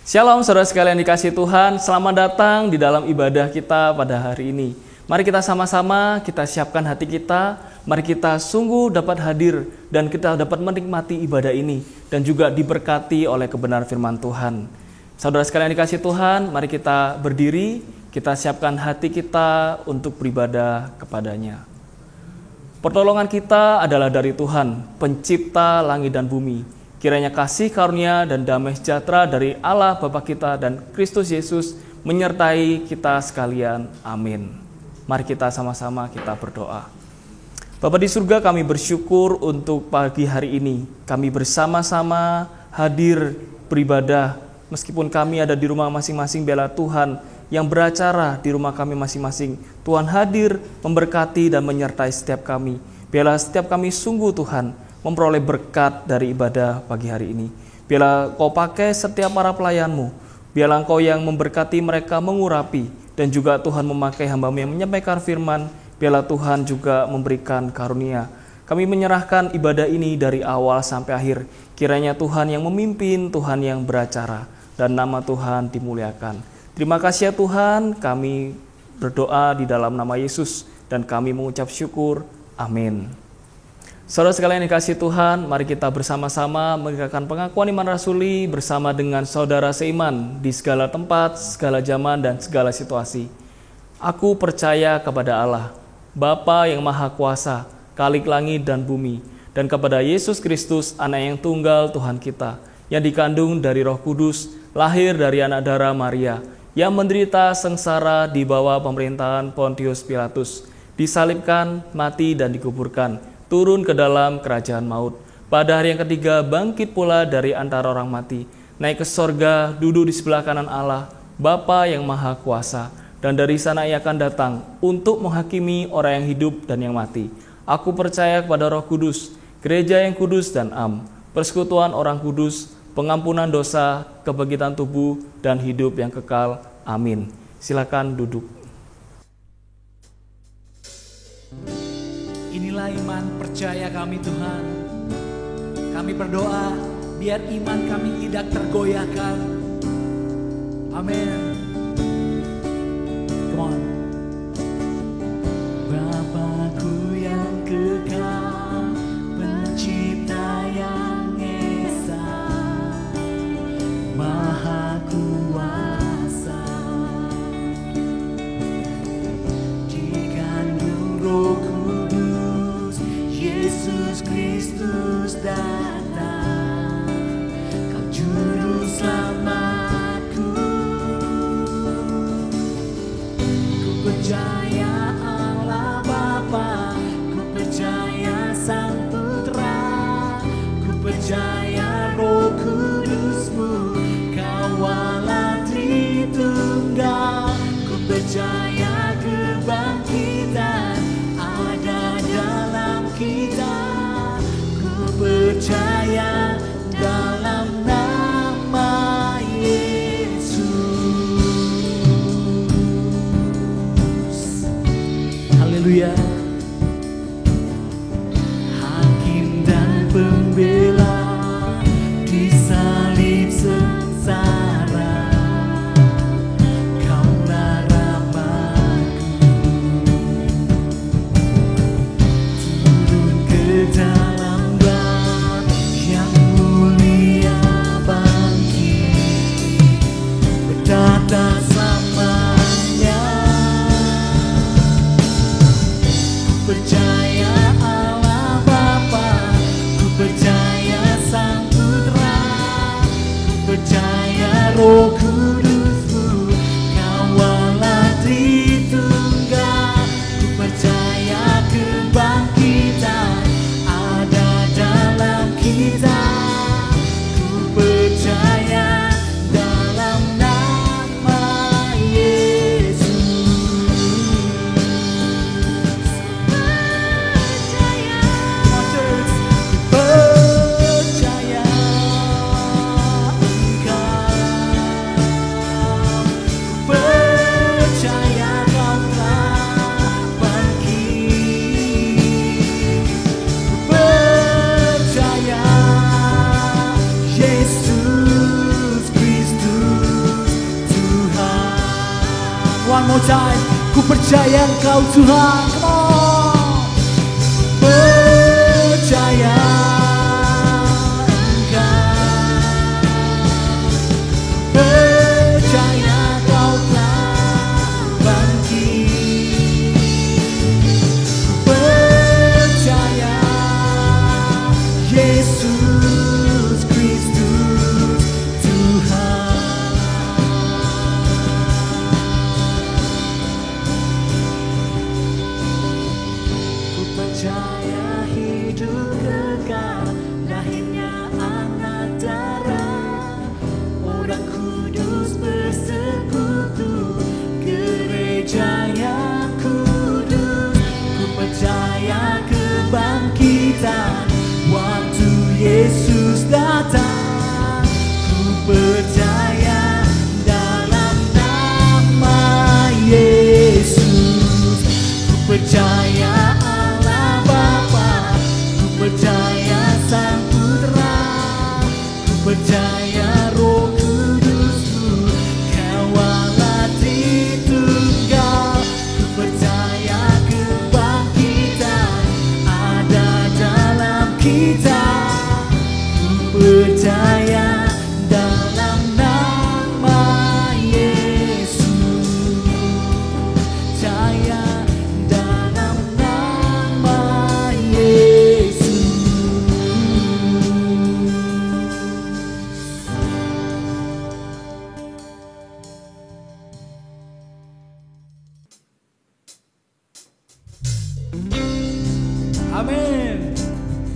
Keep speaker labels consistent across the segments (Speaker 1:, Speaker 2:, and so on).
Speaker 1: Shalom saudara sekalian dikasih Tuhan, selamat datang di dalam ibadah kita pada hari ini. Mari kita sama-sama kita siapkan hati kita, mari kita sungguh dapat hadir dan kita dapat menikmati ibadah ini dan juga diberkati oleh kebenaran firman Tuhan. Saudara sekalian dikasih Tuhan, mari kita berdiri, kita siapkan hati kita untuk beribadah kepadanya. Pertolongan kita adalah dari Tuhan, pencipta langit dan bumi. Kiranya kasih karunia dan damai sejahtera dari Allah Bapa kita dan Kristus Yesus menyertai kita sekalian. Amin. Mari kita sama-sama kita berdoa. Bapa di surga, kami bersyukur untuk pagi hari ini. Kami bersama-sama hadir beribadah. Meskipun kami ada di rumah masing-masing, biarlah Tuhan yang beracara di rumah kami masing-masing. Tuhan hadir memberkati dan menyertai setiap kami. Biarlah setiap kami sungguh Tuhan memperoleh berkat dari ibadah pagi hari ini. Biarlah Kau pakai setiap para pelayan-Mu. Biarlah Engkau yang memberkati mereka, mengurapi. Dan juga Tuhan memakai hamba-Mu yang menyampaikan firman. Biarlah Tuhan juga memberikan karunia. Kami menyerahkan ibadah ini dari awal sampai akhir. Kiranya Tuhan yang memimpin, Tuhan yang beracara. Dan nama Tuhan dimuliakan. Terima kasih ya Tuhan, kami berdoa di dalam nama Yesus. Dan kami mengucap syukur. Amin. Saudara sekalian yang dikasihi Tuhan, mari kita bersama-sama mengerjakan pengakuan iman rasuli bersama dengan saudara seiman di segala tempat, segala zaman, dan segala situasi. Aku percaya kepada Allah, Bapa yang Maha Kuasa, Khalik langit dan bumi, dan kepada Yesus Kristus, Anak yang tunggal Tuhan kita, yang dikandung dari Roh Kudus, lahir dari anak darah Maria, yang menderita sengsara di bawah pemerintahan Pontius Pilatus, disalibkan, mati, dan dikuburkan, turun ke dalam kerajaan maut. Pada hari yang ketiga bangkit pula dari antara orang mati, naik ke sorga, duduk di sebelah kanan Allah, Bapa yang Maha Kuasa, dan dari sana Ia akan datang untuk menghakimi orang yang hidup dan yang mati. Aku percaya kepada Roh Kudus, gereja yang kudus dan am, persekutuan orang kudus, pengampunan dosa, kebangkitan tubuh, dan hidup yang kekal. Amin. Silakan duduk.
Speaker 2: Inilah iman percaya kami Tuhan. Kami berdoa biar iman kami tidak tergoyahkan. Amin. Come on. Bapakku yang kekal, pencipta yang esa, Maha Kuasa, dikandung Roh Yesus Kristus datang, Kau juru selamatku. Ku percaya Allah Bapa, ku percaya Sang Putra, ku percaya Roh Kudus-Mu, Kawalah Tritunggal. Ku percaya kebangkitan ada dalam kita, ku percaya dalam nama Yesus. Haleluya. Hakim dan pembela disalib sengsara, Kaulah Ramaku, turun ke dalam bab yang mulia bangkit, bertata selamanya. Ku percaya Allah Bapa, ku percaya Sang Putra, ku percaya Roh Kudus-Mu, Kawalah Tritunggal. Ku percaya kebangkitan ada dalam kita, ku percaya dalam nama Yesus. Percaya, ku percaya Engkau. One more time. Ku percaya Engkau Tuhan. Come on. Percaya Engkau. Percaya Kau telah bangkit. Percaya Yesus Kristus Tuhan. Ku percaya hidup kekal, lahirnya anak darah, orang kudus bersekutu, gereja yang kudus. Ku percaya kebangkitan waktu Yesus datang. Ku percaya dalam nama Yesus. Ku percaya Allah Bapa, ku percaya Sang Putra, ku percaya Roh Kudus-Ku, kawalah Tritunggal. Ku percaya kebangkitan ada dalam kita. Ku percaya dalam nama Yesus. Percaya dalam nama Yesus. Amin.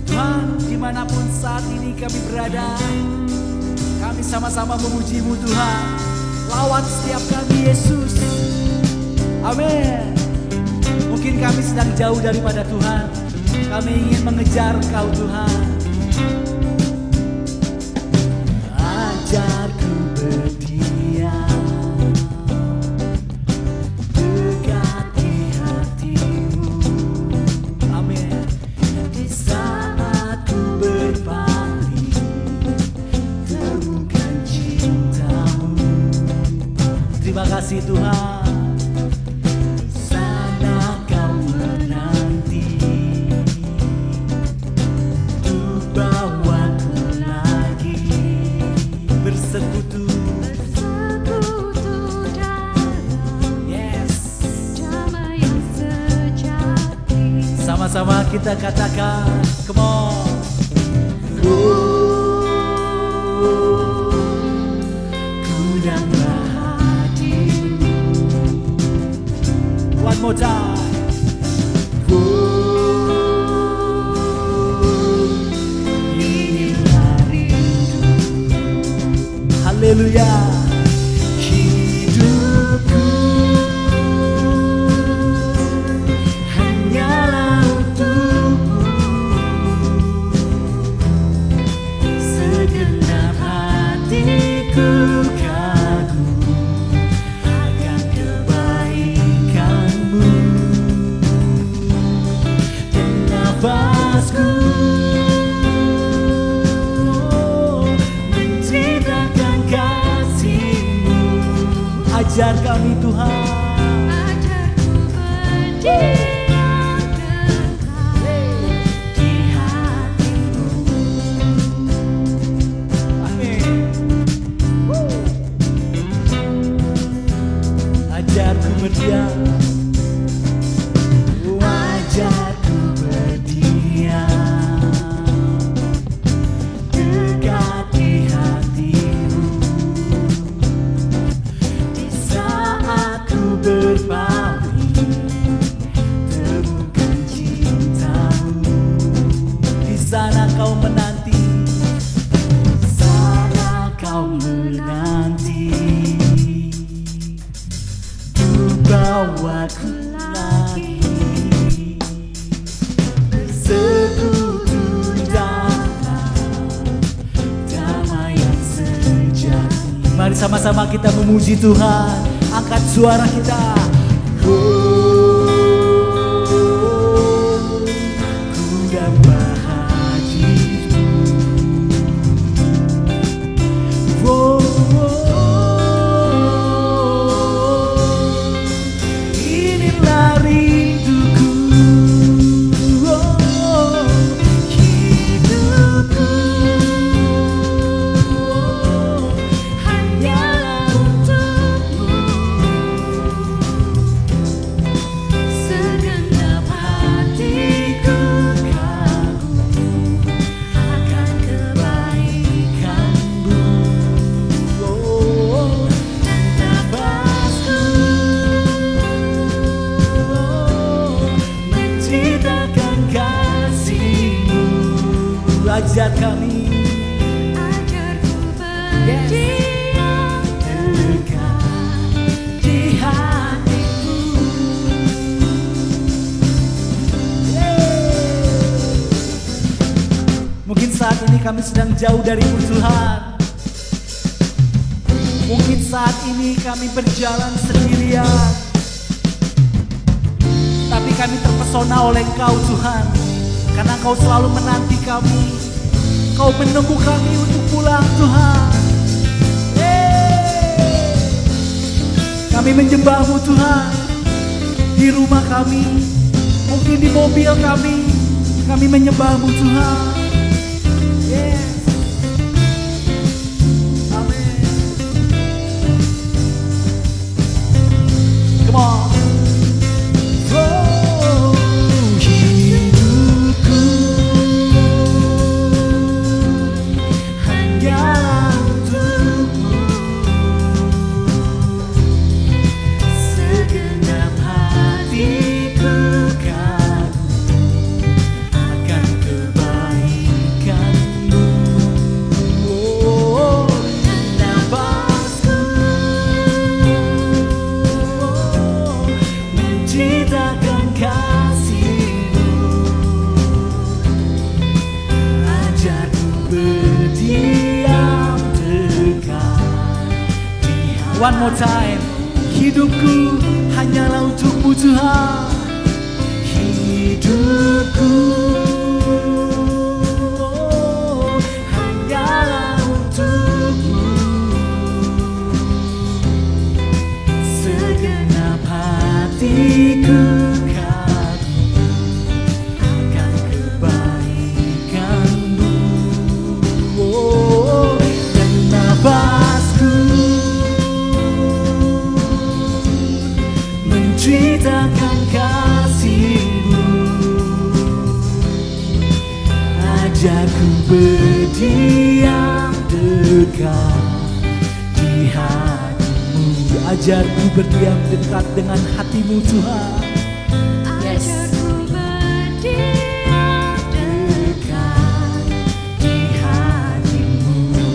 Speaker 2: Tuhan, dimanapun saat ini kami berada, kami sama-sama memuji-Mu Tuhan. Lawan setiap kami Yesus. Amin. Mungkin kami sedang jauh daripada Tuhan, kami ingin mengejar Kau Tuhan. Ajarku berdiam dekat di hati-Mu. Amin. Di saat ku berpaling, temukan cinta-Mu. Terima kasih Tuhan. Di sana Kau menanti untuk bawaku lagi bersekutu. Yes. Sama-sama kita katakan, come on. Ku dan bahagia. One more time. Inilah rindu. Haleluya. Hidupku hanyalah untuk-Mu. Segenap hatiku kagum akan kebaikan-Mu. Dan nafasku menceritakan kasih-Mu. Ajar kami Tuhan.
Speaker 3: Ajarku berdiam kekal di hati-Mu.
Speaker 2: Amin. Ajarku berdiam. Ajarku berdiam dekat di hati-Mu. Di saat ku berpaling, temukan cinta-Mu. Di sana Kau menanti. Di sana Kau menanti untuk bawaku lagi bersekutu dalam damai yang sejati. Mari sama-sama kita memuji Tuhan. Angkat suara kita. Ku dan bahagia. ajar kami.
Speaker 3: Ajarku berdiam dekat di hatimu.
Speaker 2: Mungkin saat ini kami sedang jauh darimu Tuhan. Mungkin saat ini kami berjalan sendirian, tapi kami terpesona oleh Engkau Tuhan, karena Engkau selalu menanti kami. Engkau menunggu kami untuk pulang Tuhan. Kami menyembah-Mu Tuhan, di rumah kami, mungkin di mobil kami menyembah-Mu Tuhan. Yes. Amin. Come on. Oh, hidupku hanyalah untukmu. Segenap hatiku kagum akan kebaikan-Mu. Oh, dan nafasku menciptakan kasih-Mu. Ajarku berdiam dekat di hatimu. One more time. Hidupku hanyalah untuk-Mu Tuhan. Hidupku hanyalah untuk-Mu. Segenap hatiku kagum akan kebaikan-Mu. Oh, dan nafasku menceritakan kasih-Mu. Ajarku berdiam dekat di hatimu. Ajarku berdiam dekat dengan hati-Mu Tuhan. Yes.
Speaker 3: Ajarku berdiam dekat di hatimu.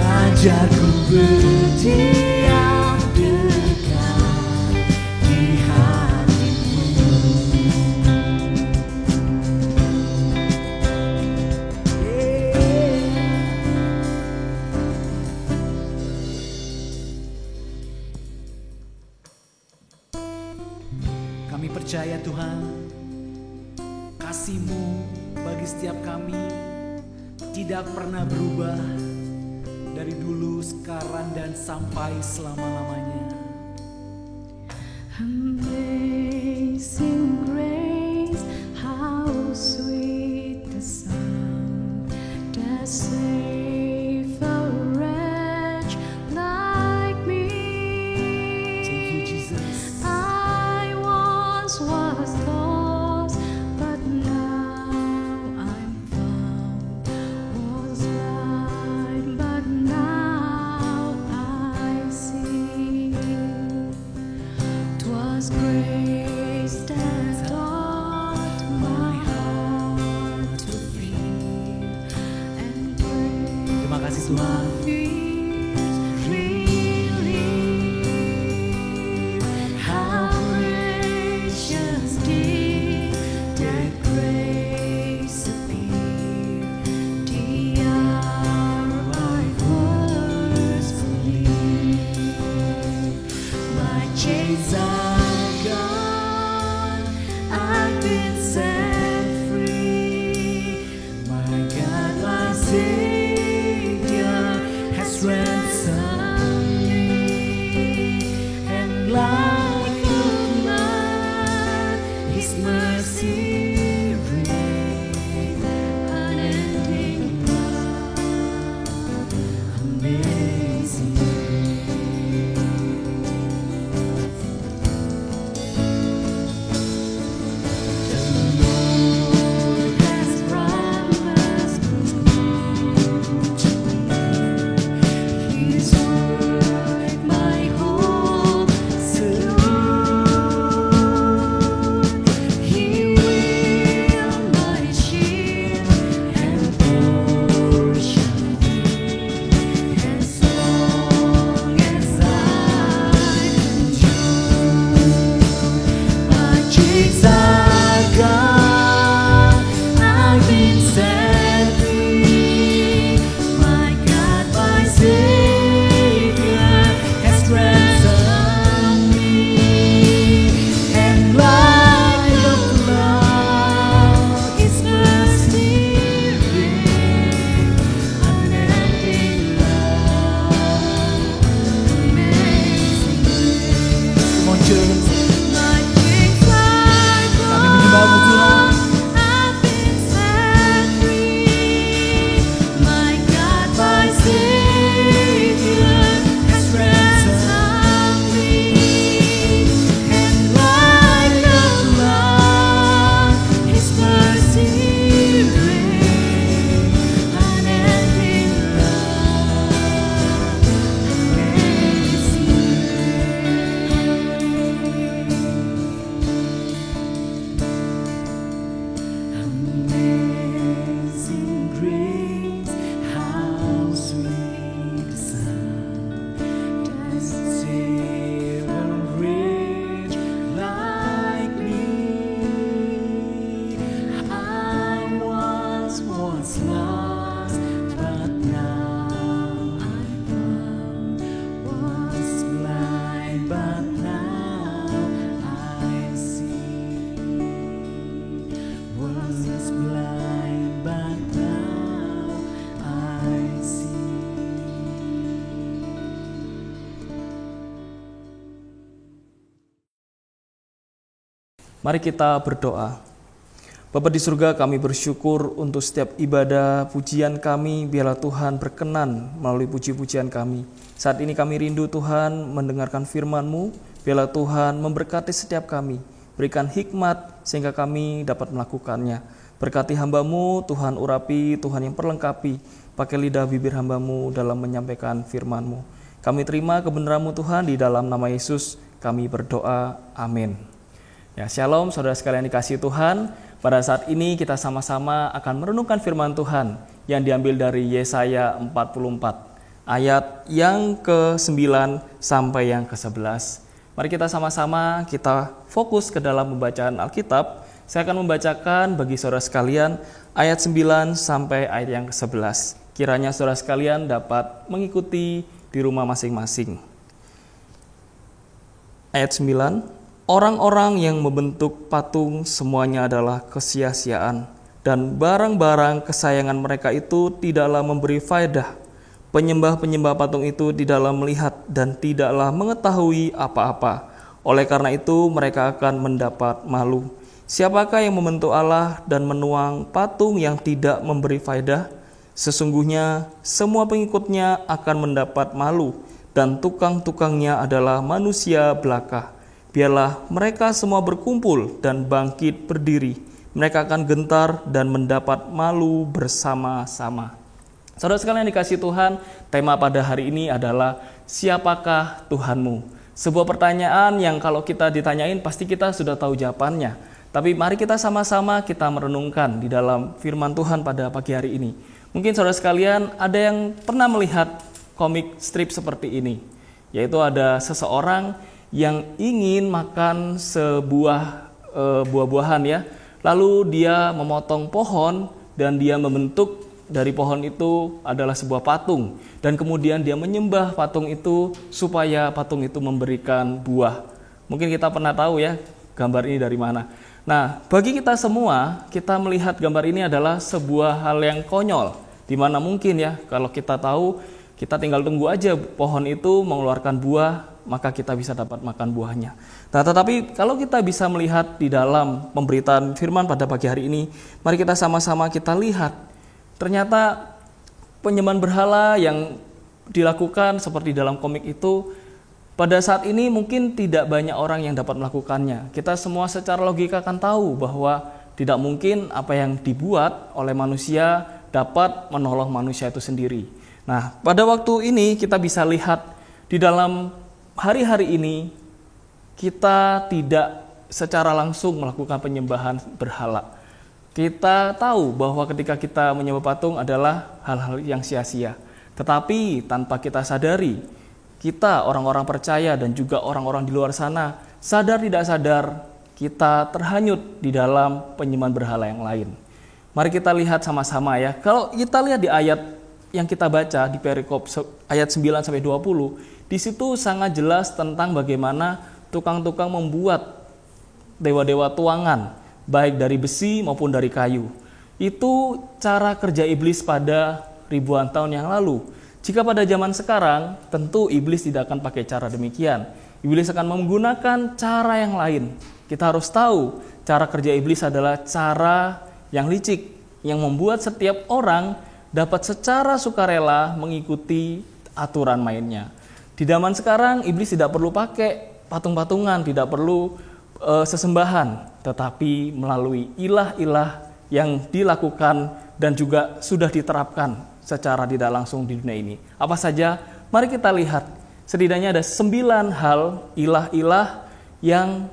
Speaker 2: Ajarku berdiam dekat di hatimu. Kami percaya Tuhan, kasih-Mu bagi setiap kami tidak pernah berubah dari dulu, sekarang, dan sampai selama-lamanya.
Speaker 3: Amazing grace, how sweet the sound that saved a wretch like me.
Speaker 2: Thank you, Jesus.
Speaker 3: I once was lost, but now I'm found. Was blind, but now I see. 'Twas grace that taught my heart to feel and pray.
Speaker 2: Terima kasih Tuhan.
Speaker 3: Fears relieve. How precious did that grace appear, the hour I first believed. My chains are gone, I've been set free. My God, my Savior has
Speaker 2: lost, but now I'm found. Was blind, but now I see. Was blind, but now I see.
Speaker 1: Mari kita berdoa. Bapa di surga, kami bersyukur untuk setiap ibadah pujian kami. Biarlah Tuhan berkenan melalui puji-pujian kami. Saat ini kami rindu Tuhan mendengarkan firman-Mu. Biarlah Tuhan memberkati setiap kami. Berikan hikmat sehingga kami dapat melakukannya. Berkati hamba-Mu, Tuhan urapi, Tuhan yang perlengkapi. Pakai lidah bibir hamba-Mu dalam menyampaikan firman-Mu. Kami terima kebenaran-Mu Tuhan, di dalam nama Yesus kami berdoa. Amin. Ya, shalom saudara sekalian dikasihi Tuhan. Pada saat ini kita sama-sama akan merenungkan firman Tuhan yang diambil dari Yesaya 44, ayat yang ke-9 sampai yang ke-11. Mari kita sama-sama kita fokus ke dalam pembacaan Alkitab. Saya akan membacakan bagi saudara sekalian ayat 9 sampai ayat yang ke-11. Kiranya saudara sekalian dapat mengikuti di rumah masing-masing. Ayat 9. Orang-orang yang membentuk patung semuanya adalah kesia-siaan, dan barang-barang kesayangan mereka itu tidaklah memberi faedah. Penyembah-penyembah patung itu tidaklah melihat dan tidaklah mengetahui apa-apa. Oleh karena itu mereka akan mendapat malu. Siapakah yang membentuk Allah dan menuang patung yang tidak memberi faedah? Sesungguhnya semua pengikutnya akan mendapat malu, dan tukang-tukangnya adalah manusia belaka. Biarlah mereka semua berkumpul dan bangkit berdiri. Mereka akan gentar dan mendapat malu bersama-sama. Saudara sekalian dikasihi Tuhan, tema pada hari ini adalah siapakah Tuhanmu? Sebuah pertanyaan yang kalau kita ditanyain pasti kita sudah tahu jawabannya. Tapi mari kita sama-sama kita merenungkan di dalam firman Tuhan pada pagi hari ini. Mungkin saudara sekalian ada yang pernah melihat komik strip seperti ini. Yaitu ada seseorang yang ingin makan sebuah buah-buahan ya. Lalu dia memotong pohon dan dia membentuk dari pohon itu adalah sebuah patung. Dan kemudian dia menyembah patung itu supaya patung itu memberikan buah. Mungkin kita pernah tahu ya gambar ini dari mana. Nah, bagi kita semua, kita melihat gambar ini adalah sebuah hal yang konyol. Di mana mungkin ya kalau kita tahu, kita tinggal tunggu aja pohon itu mengeluarkan buah, maka kita bisa dapat makan buahnya. Nah, tetapi kalau kita bisa melihat di dalam pemberitaan firman pada pagi hari ini, mari kita sama-sama kita lihat. Ternyata penyembahan berhala yang dilakukan seperti dalam komik itu, pada saat ini mungkin tidak banyak orang yang dapat melakukannya. Kita semua secara logika akan tahu bahwa tidak mungkin apa yang dibuat oleh manusia dapat menolong manusia itu sendiri. Nah, pada waktu ini kita bisa lihat di dalam hari-hari ini kita tidak secara langsung melakukan penyembahan berhala. Kita tahu bahwa ketika kita menyembah patung adalah hal-hal yang sia-sia. Tetapi tanpa kita sadari, kita orang-orang percaya dan juga orang-orang di luar sana, sadar tidak sadar kita terhanyut di dalam penyembahan berhala yang lain. Mari kita lihat sama-sama ya. Kalau kita lihat di ayat yang kita baca di perikop ayat 9 sampai 20, di situ sangat jelas tentang bagaimana tukang-tukang membuat dewa-dewa tuangan, baik dari besi maupun dari kayu. Itu cara kerja iblis pada ribuan tahun yang lalu. Jika pada zaman sekarang, tentu iblis tidak akan pakai cara demikian. Iblis akan menggunakan cara yang lain. Kita harus tahu, cara kerja iblis adalah cara yang licik, yang membuat setiap orang dapat secara sukarela mengikuti aturan mainnya. Di zaman sekarang, iblis tidak perlu pakai patung-patungan, tidak perlu sesembahan, tetapi melalui ilah-ilah yang dilakukan dan juga sudah diterapkan secara tidak langsung di dunia ini. Apa saja? Mari kita lihat. Setidaknya ada 9 hal ilah-ilah yang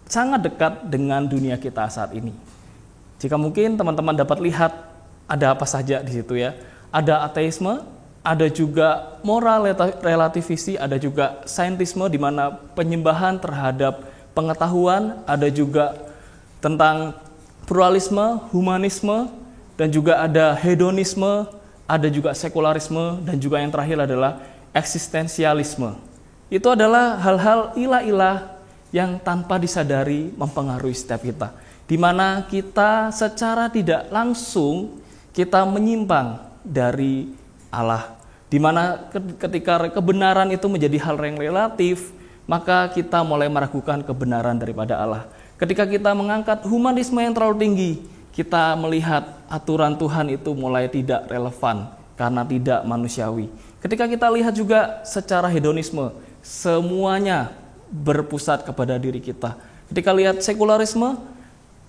Speaker 1: sangat dekat dengan dunia kita saat ini. Jika mungkin teman-teman dapat lihat ada apa saja di situ ya. Ada ateisme, ada juga moral relativisme, ada juga saintisme di mana penyembahan terhadap pengetahuan, ada juga tentang pluralisme, humanisme, dan juga ada hedonisme, ada juga sekularisme, dan juga yang terakhir adalah eksistensialisme. Itu adalah hal-hal ilah-ilah yang tanpa disadari mempengaruhi setiap kita, di mana kita secara tidak langsung kita menyimpang dari Allah, di mana ketika kebenaran itu menjadi hal yang relatif, maka kita mulai meragukan kebenaran daripada Allah. Ketika kita mengangkat humanisme yang terlalu tinggi, kita melihat aturan Tuhan itu mulai tidak relevan karena tidak manusiawi. Ketika kita lihat juga secara hedonisme, semuanya berpusat kepada diri kita. Ketika lihat sekularisme,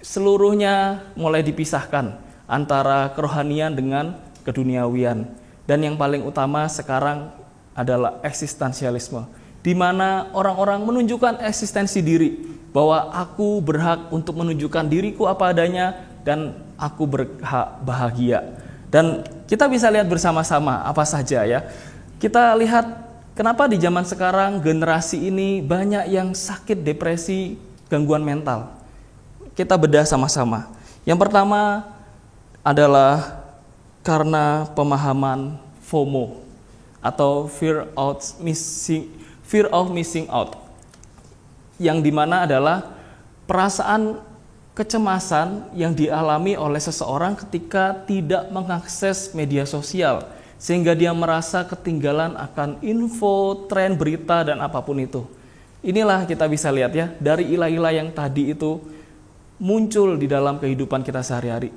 Speaker 1: seluruhnya mulai dipisahkan antara kerohanian dengan keduniawian. Dan yang paling utama sekarang adalah eksistensialisme, di mana orang-orang menunjukkan eksistensi diri, bahwa aku berhak untuk menunjukkan diriku apa adanya dan aku berhak bahagia. Dan kita bisa lihat bersama-sama apa saja ya. Kita lihat kenapa di zaman sekarang generasi ini banyak yang sakit depresi, gangguan mental. Kita bedah sama-sama. Yang pertama adalah karena pemahaman FOMO atau fear of missing out, yang dimana adalah perasaan kecemasan yang dialami oleh seseorang ketika tidak mengakses media sosial, sehingga dia merasa ketinggalan akan info, tren, berita, dan apapun itu. Inilah kita bisa lihat ya, dari ilah-ilah yang tadi itu muncul di dalam kehidupan kita sehari-hari,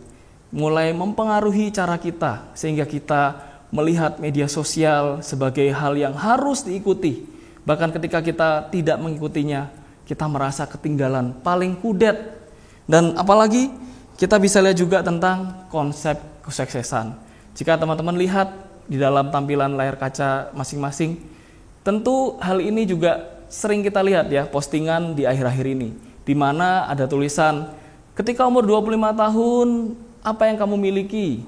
Speaker 1: mulai mempengaruhi cara kita, sehingga kita melihat media sosial sebagai hal yang harus diikuti. Bahkan ketika kita tidak mengikutinya, kita merasa ketinggalan, paling kudet. Dan apalagi kita bisa lihat juga tentang konsep kesuksesan. Jika teman-teman lihat di dalam tampilan layar kaca masing-masing, tentu hal ini juga sering kita lihat ya, postingan di akhir-akhir ini, di mana ada tulisan, ketika umur 25 tahun, apa yang kamu miliki?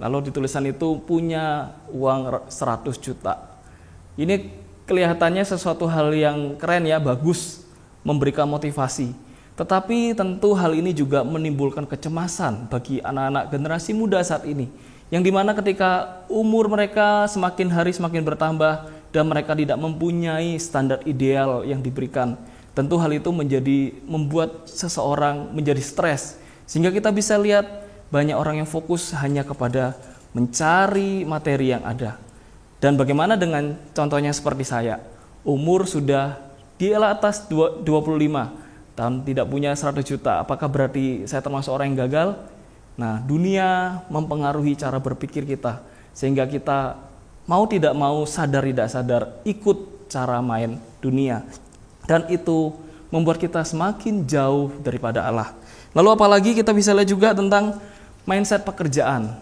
Speaker 1: Lalu di tulisan itu punya uang 100 juta. Ini kelihatannya sesuatu hal yang keren ya, bagus, memberikan motivasi. Tetapi tentu hal ini juga menimbulkan kecemasan bagi anak-anak generasi muda saat ini, yang dimana ketika umur mereka semakin hari semakin bertambah dan mereka tidak mempunyai standar ideal yang diberikan, tentu hal itu membuat seseorang menjadi stres, sehingga kita bisa lihat banyak orang yang fokus hanya kepada mencari materi yang ada. Dan bagaimana dengan contohnya seperti saya, umur sudah di atas 25 tahun, tidak punya 100 juta, apakah berarti saya termasuk orang yang gagal? Nah, dunia mempengaruhi cara berpikir kita, sehingga kita mau tidak mau, sadar tidak sadar, ikut cara main dunia. Dan itu membuat kita semakin jauh daripada Allah. Lalu apalagi kita bisa lihat juga tentang mindset pekerjaan.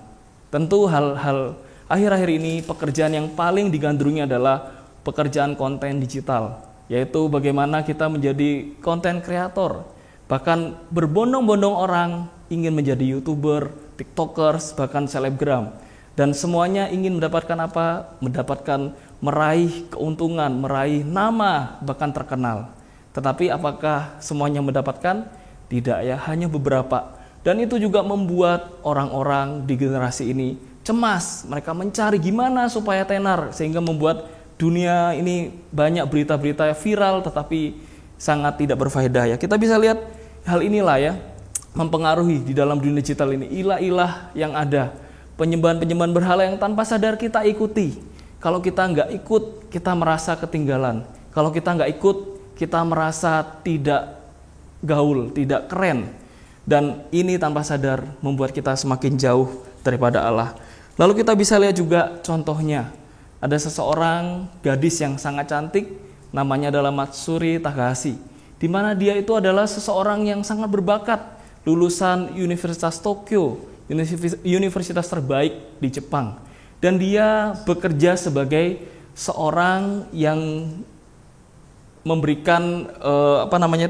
Speaker 1: Tentu hal-hal akhir-akhir ini pekerjaan yang paling digandrungi adalah pekerjaan konten digital, yaitu bagaimana kita menjadi konten kreator. Bahkan berbondong-bondong orang ingin menjadi YouTuber, TikTokers, bahkan selebgram. Dan semuanya ingin mendapatkan apa? Mendapatkan meraih keuntungan, meraih nama, bahkan terkenal. Tetapi apakah semuanya mendapatkan? Tidak ya, hanya beberapa. Dan itu juga membuat orang-orang di generasi ini cemas. Mereka mencari gimana supaya tenar, sehingga membuat dunia ini banyak berita-berita viral tetapi sangat tidak berfaedah ya. Kita bisa lihat hal inilah ya, mempengaruhi di dalam dunia digital ini, ilah-ilah yang ada, penyembahan-penyembahan berhala yang tanpa sadar kita ikuti. Kalau kita nggak ikut, kita merasa ketinggalan. Kalau kita nggak ikut, kita merasa tidak gaul, tidak keren. Dan ini tanpa sadar membuat kita semakin jauh daripada Allah. Lalu kita bisa lihat juga contohnya, ada seseorang gadis yang sangat cantik, namanya adalah Matsuri Takahashi, di mana dia itu adalah seseorang yang sangat berbakat, lulusan Universitas Tokyo, universitas terbaik di Jepang. Dan dia bekerja sebagai seorang yang memberikan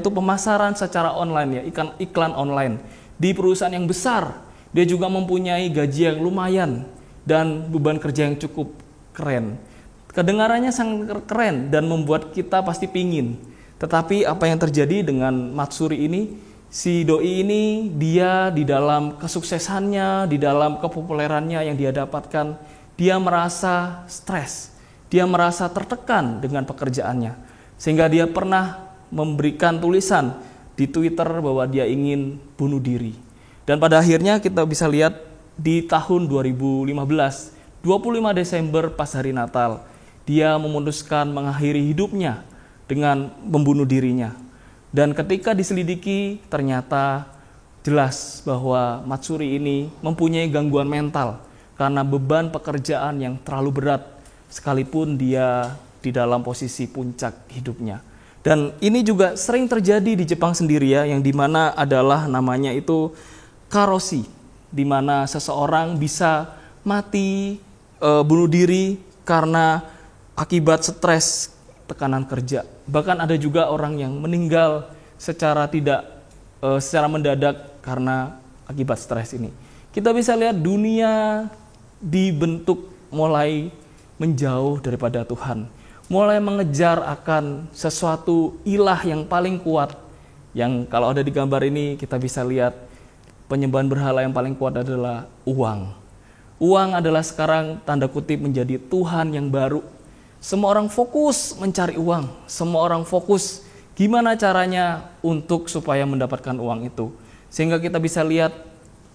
Speaker 1: pemasaran secara online ya, iklan online di perusahaan yang besar. Dia juga mempunyai gaji yang lumayan dan beban kerja yang cukup keren. Kedengarannya sangat keren dan membuat kita pasti pingin. Tetapi apa yang terjadi dengan Matsuri ini, Si doi ini dia di dalam kesuksesannya, di dalam kepopulerannya yang dia dapatkan, dia merasa stres, dia merasa tertekan dengan pekerjaannya. Sehingga dia pernah memberikan tulisan di Twitter bahwa dia ingin bunuh diri. Dan pada akhirnya kita bisa lihat di tahun 2015, 25 Desember pas hari Natal, dia memutuskan mengakhiri hidupnya dengan membunuh dirinya. Dan ketika diselidiki ternyata jelas bahwa Matsuri ini mempunyai gangguan mental karena beban pekerjaan yang terlalu berat sekalipun dia di dalam posisi puncak hidupnya. Dan ini juga sering terjadi di Jepang sendiri ya, yang dimana adalah namanya itu karoshi, dimana seseorang bisa mati bunuh diri karena akibat stres, tekanan kerja. Bahkan ada juga orang yang meninggal secara mendadak karena akibat stres ini. Kita bisa lihat dunia dibentuk mulai menjauh daripada Tuhan, mulai mengejar akan sesuatu ilah yang paling kuat. Yang kalau ada di gambar ini kita bisa lihat penyembahan berhala yang paling kuat adalah uang. Uang adalah sekarang tanda kutip menjadi Tuhan yang baru. Semua orang fokus mencari uang, semua orang fokus gimana caranya untuk supaya mendapatkan uang itu. Sehingga kita bisa lihat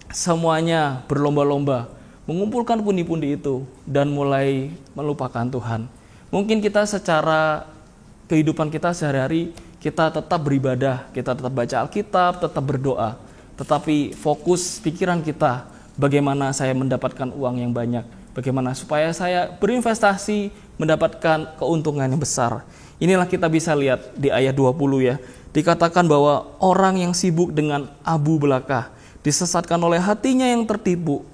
Speaker 1: semuanya berlomba-lomba mengumpulkan pundi-pundi itu dan mulai melupakan Tuhan. Mungkin kita secara kehidupan kita sehari-hari kita tetap beribadah, kita tetap baca Alkitab, tetap berdoa. Tetapi fokus pikiran kita bagaimana saya mendapatkan uang yang banyak, bagaimana supaya saya berinvestasi mendapatkan keuntungan yang besar. Inilah kita bisa lihat di ayat 20 ya. Dikatakan bahwa orang yang sibuk dengan abu belaka disesatkan oleh hatinya yang tertipu.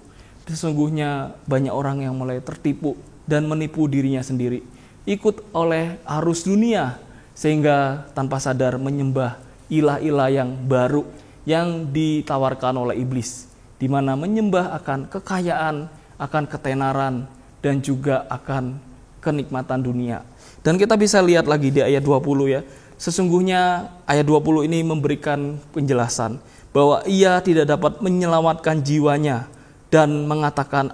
Speaker 1: Sesungguhnya banyak orang yang mulai tertipu dan menipu dirinya sendiri. Ikut oleh arus dunia sehingga tanpa sadar menyembah ilah-ilah yang baru yang ditawarkan oleh iblis. Di mana menyembah akan kekayaan, akan ketenaran, dan juga akan kenikmatan dunia. Dan kita bisa lihat lagi di ayat 20 ya. Sesungguhnya ayat 20 ini memberikan penjelasan bahwa ia tidak dapat menyelamatkan jiwanya dan mengatakan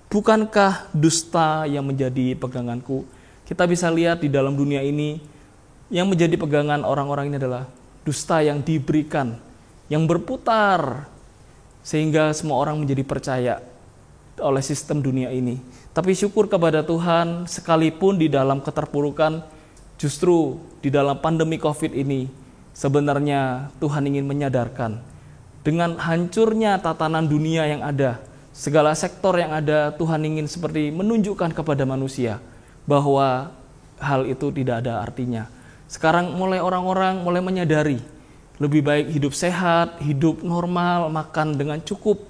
Speaker 1: bukankah dusta yang menjadi peganganku. Kita bisa lihat di dalam dunia ini yang menjadi pegangan orang-orang ini adalah dusta yang diberikan, yang berputar sehingga semua orang menjadi percaya oleh sistem dunia ini. Tapi syukur kepada Tuhan, sekalipun di dalam keterpurukan, justru di dalam pandemi COVID ini, sebenarnya Tuhan ingin menyadarkan, dengan hancurnya tatanan dunia yang ada, segala sektor yang ada, Tuhan ingin seperti menunjukkan kepada manusia, bahwa hal itu tidak ada artinya. Sekarang orang-orang mulai menyadari, lebih baik hidup sehat, hidup normal, makan dengan cukup,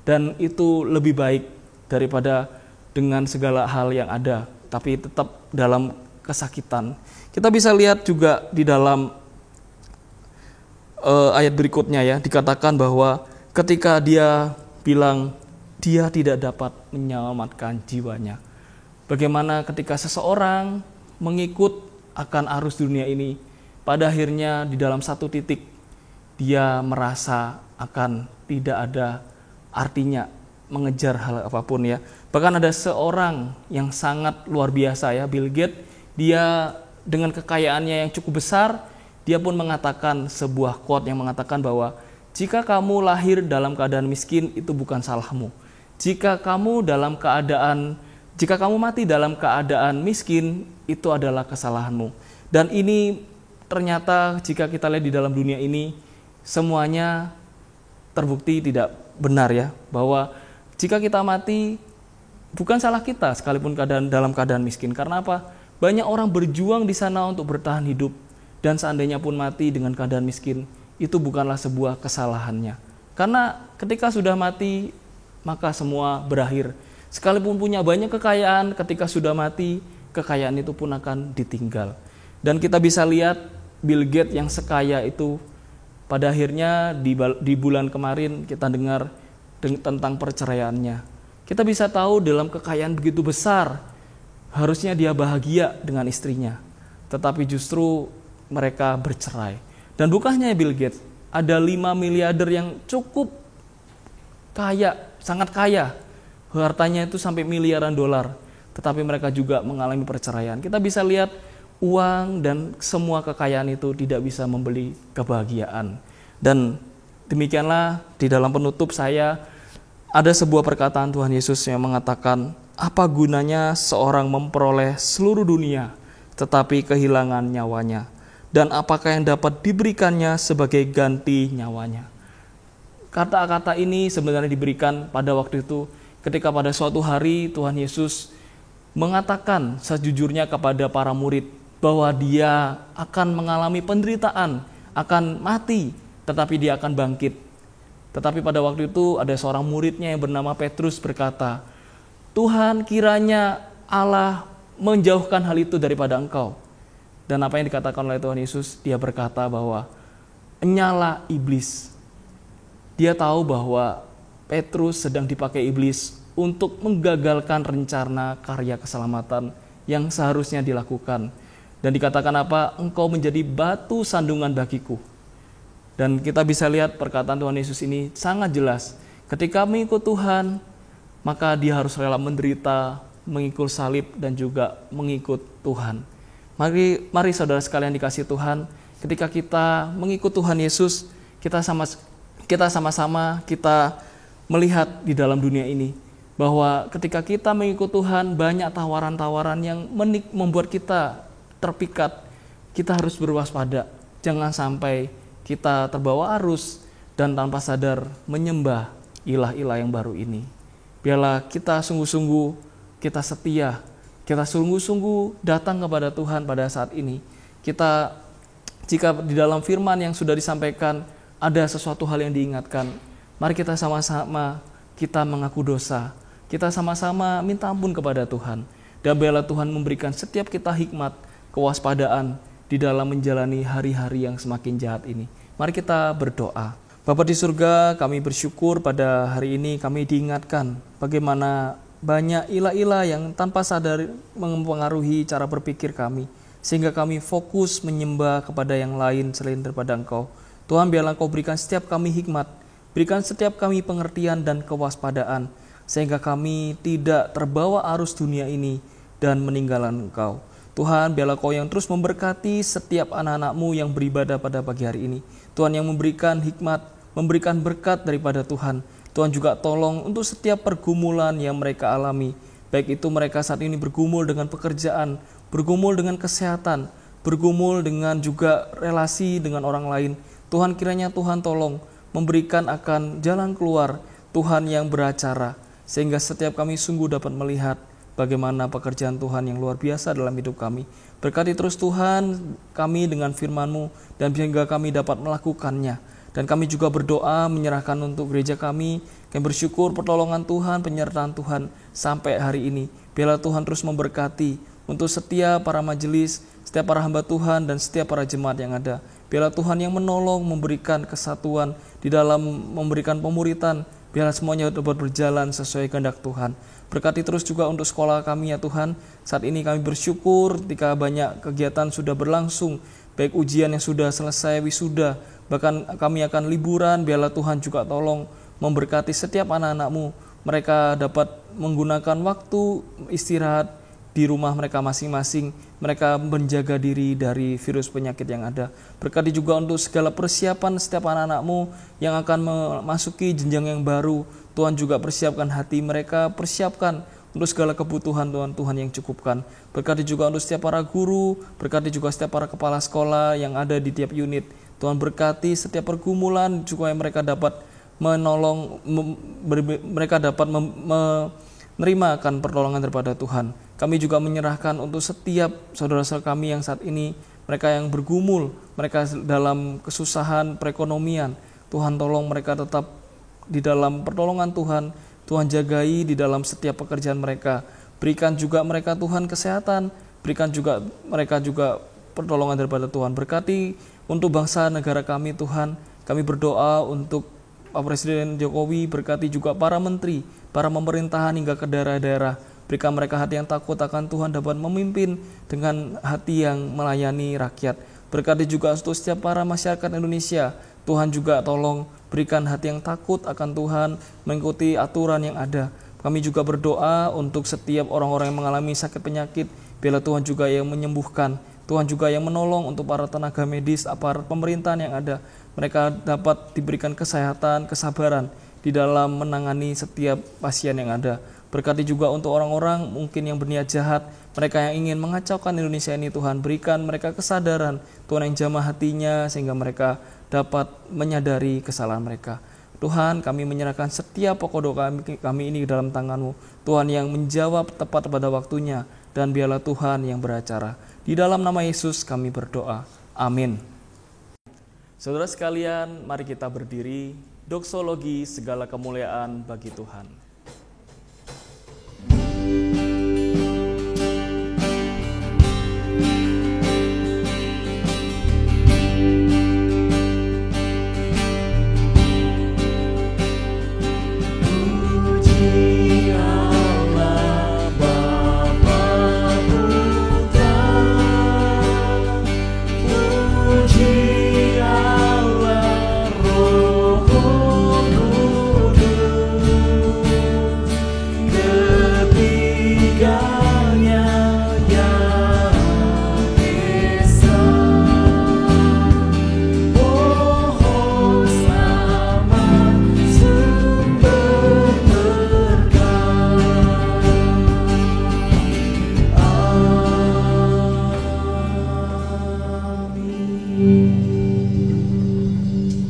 Speaker 1: dan itu lebih baik daripada dengan segala hal yang ada, tapi tetap dalam kesakitan. Kita bisa lihat juga di dalam ayat berikutnya ya, dikatakan bahwa ketika dia bilang dia tidak dapat menyelamatkan jiwanya. Bagaimana ketika seseorang mengikut akan arus dunia ini, pada akhirnya di dalam satu titik dia merasa akan tidak ada artinya mengejar hal apapun ya. Bahkan ada seorang yang sangat luar biasa ya, Bill Gates, dia dengan kekayaannya yang cukup besar, dia pun mengatakan sebuah quote yang mengatakan bahwa jika kamu lahir dalam keadaan miskin itu bukan salahmu. Jika kamu mati dalam keadaan miskin itu adalah kesalahanmu. Dan ini ternyata jika kita lihat di dalam dunia ini semuanya terbukti tidak benar ya, bahwa jika kita mati bukan salah kita sekalipun dalam keadaan miskin. Karena apa? Banyak orang berjuang di sana untuk bertahan hidup, dan seandainya pun mati dengan keadaan miskin, itu bukanlah sebuah kesalahannya. Karena ketika sudah mati, maka semua berakhir. Sekalipun punya banyak kekayaan, ketika sudah mati, kekayaan itu pun akan ditinggal. Dan kita bisa lihat Bill Gates yang sekaya itu, pada akhirnya di bulan kemarin kita dengar tentang perceraiannya. Kita bisa tahu dalam kekayaan begitu besar, harusnya dia bahagia dengan istrinya. Tetapi justru mereka bercerai. Dan bukan hanya Bill Gates, ada 5 miliarder yang cukup kaya, sangat kaya. Hartanya itu sampai miliaran dolar. Tetapi mereka juga mengalami perceraian. Kita bisa lihat uang dan semua kekayaan itu tidak bisa membeli kebahagiaan. Dan demikianlah di dalam penutup saya ada sebuah perkataan Tuhan Yesus yang mengatakan, apa gunanya seorang memperoleh seluruh dunia tetapi kehilangan nyawanya? Dan apakah yang dapat diberikannya sebagai ganti nyawanya? Kata-kata ini sebenarnya diberikan pada waktu itu ketika pada suatu hari Tuhan Yesus mengatakan sejujurnya kepada para murid bahwa dia akan mengalami penderitaan, akan mati, tetapi dia akan bangkit. Tetapi pada waktu itu ada seorang muridnya yang bernama Petrus berkata, Tuhan, kiranya Allah menjauhkan hal itu daripada engkau. Dan apa yang dikatakan oleh Tuhan Yesus, dia berkata bahwa enyalah iblis. Dia tahu bahwa Petrus sedang dipakai iblis untuk menggagalkan rencana karya keselamatan yang seharusnya dilakukan. Dan dikatakan apa? Engkau menjadi batu sandungan bagiku. Dan kita bisa lihat perkataan Tuhan Yesus ini sangat jelas. Ketika mengikut Tuhan, maka dia harus rela menderita, mengikut salib dan juga mengikut Tuhan. Mari saudara sekalian dikasih Tuhan, ketika kita mengikut Tuhan Yesus, kita sama-sama kita melihat di dalam dunia ini bahwa ketika kita mengikut Tuhan, banyak tawaran-tawaran yang membuat kita terpikat. Kita harus berwaspada, jangan sampai kita terbawa arus dan tanpa sadar menyembah ilah-ilah yang baru ini. Biarlah kita sungguh-sungguh, kita setia, kita sungguh-sungguh datang kepada Tuhan pada saat ini. Kita, jika di dalam firman yang sudah disampaikan ada sesuatu hal yang diingatkan, mari kita sama-sama kita mengaku dosa, kita sama-sama minta ampun kepada Tuhan. Dan biarlah Tuhan memberikan setiap kita hikmat, kewaspadaan di dalam menjalani hari-hari yang semakin jahat ini. Mari kita berdoa. Bapa di surga, kami bersyukur pada hari ini kami diingatkan bagaimana banyak ilah-ilah yang tanpa sadar mempengaruhi cara berpikir kami, sehingga kami fokus menyembah kepada yang lain selain daripada Engkau. Tuhan, biarlah Engkau berikan setiap kami hikmat, berikan setiap kami pengertian dan kewaspadaan, sehingga kami tidak terbawa arus dunia ini dan meninggalkan Engkau. Tuhan, biarlah Kau yang terus memberkati setiap anak-anak-Mu yang beribadah pada pagi hari ini. Tuhan yang memberikan hikmat, memberikan berkat daripada Tuhan. Tuhan juga tolong untuk setiap pergumulan yang mereka alami. Baik itu mereka saat ini bergumul dengan pekerjaan, bergumul dengan kesehatan, bergumul dengan juga relasi dengan orang lain. Tuhan, kiranya Tuhan tolong memberikan akan jalan keluar, Tuhan yang beracara, sehingga setiap kami sungguh dapat melihat bagaimana pekerjaan Tuhan yang luar biasa dalam hidup kami. Berkati terus Tuhan kami dengan firman-Mu, dan sehingga kami dapat melakukannya. Dan kami juga berdoa menyerahkan untuk gereja kami. Kami bersyukur pertolongan Tuhan, penyertaan Tuhan sampai hari ini. Biarlah Tuhan terus memberkati untuk setiap para majelis, setiap para hamba Tuhan, dan setiap para jemaat yang ada. Biarlah Tuhan yang menolong, memberikan kesatuan di dalam memberikan pemuritan. Biarlah semuanya dapat berjalan sesuai kehendak Tuhan. Berkati terus juga untuk sekolah kami ya Tuhan. Saat ini kami bersyukur ketika banyak kegiatan sudah berlangsung, baik ujian yang sudah selesai, wisuda, bahkan kami akan liburan. Biarlah Tuhan juga tolong memberkati setiap anak-anak-Mu. Mereka dapat menggunakan waktu istirahat di rumah mereka masing-masing. Mereka menjaga diri dari virus penyakit yang ada. Berkati juga untuk segala persiapan setiap anak-anak-Mu yang akan memasuki jenjang yang baru. Tuhan juga persiapkan hati mereka, persiapkan untuk segala kebutuhan Tuhan yang cukupkan. Berkati juga untuk setiap para guru, berkati juga setiap para kepala sekolah yang ada di tiap unit. Tuhan berkati setiap pergumulan supaya mereka dapat menolong, mereka dapat menerima akan pertolongan daripada Tuhan. Kami juga menyerahkan untuk setiap saudara-saudara kami yang saat ini, mereka yang bergumul, mereka dalam kesusahan perekonomian. Tuhan tolong mereka tetap di dalam pertolongan Tuhan. Tuhan jagai di dalam setiap pekerjaan mereka. Berikan juga mereka Tuhan kesehatan, berikan juga mereka juga pertolongan daripada Tuhan. Berkati untuk bangsa negara kami Tuhan. Kami berdoa untuk Pak Presiden Jokowi, berkati juga para menteri, para pemerintahan hingga ke daerah-daerah. Berikan mereka hati yang takut akan Tuhan, dapat memimpin dengan hati yang melayani rakyat. Berkati juga untuk setiap para masyarakat Indonesia, Tuhan juga tolong berikan hati yang takut akan Tuhan, mengikuti aturan yang ada. Kami juga berdoa untuk setiap orang-orang yang mengalami sakit penyakit, biarlah Tuhan juga yang menyembuhkan. Tuhan juga yang menolong untuk para tenaga medis, aparat pemerintahan yang ada. Mereka dapat diberikan kesehatan, kesabaran di dalam menangani setiap pasien yang ada. Berkati juga untuk orang-orang mungkin yang berniat jahat, mereka yang ingin mengacaukan Indonesia ini, Tuhan berikan mereka kesadaran, Tuhan yang jamah hatinya sehingga mereka dapat menyadari kesalahan mereka. Tuhan, kami menyerahkan setiap pokok doa kami ini ke dalam tangan-Mu. Tuhan yang menjawab tepat pada waktunya, dan biarlah Tuhan yang beracara. Di dalam nama Yesus kami berdoa. Amin. Saudara sekalian, mari kita berdiri. Doksologi segala kemuliaan bagi Tuhan.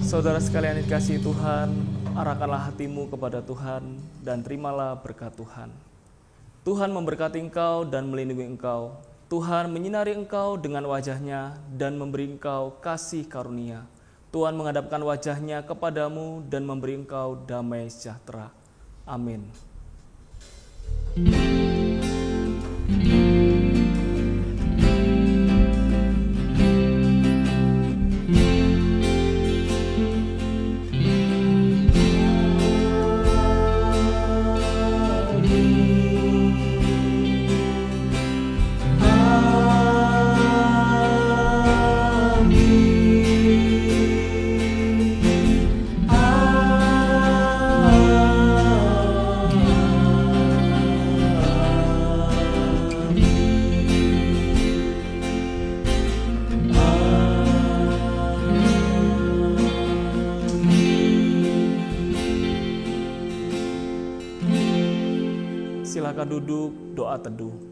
Speaker 1: Saudara sekalian dikasihi Tuhan, arahkanlah hatimu kepada Tuhan dan terimalah berkat Tuhan. Tuhan memberkati engkau dan melindungi engkau. Tuhan menyinari engkau dengan wajahnya dan memberi engkau kasih karunia. Tuhan menghadapkan wajahnya kepadamu dan memberi engkau damai sejahtera. Amin. Silakan duduk, doa teduh.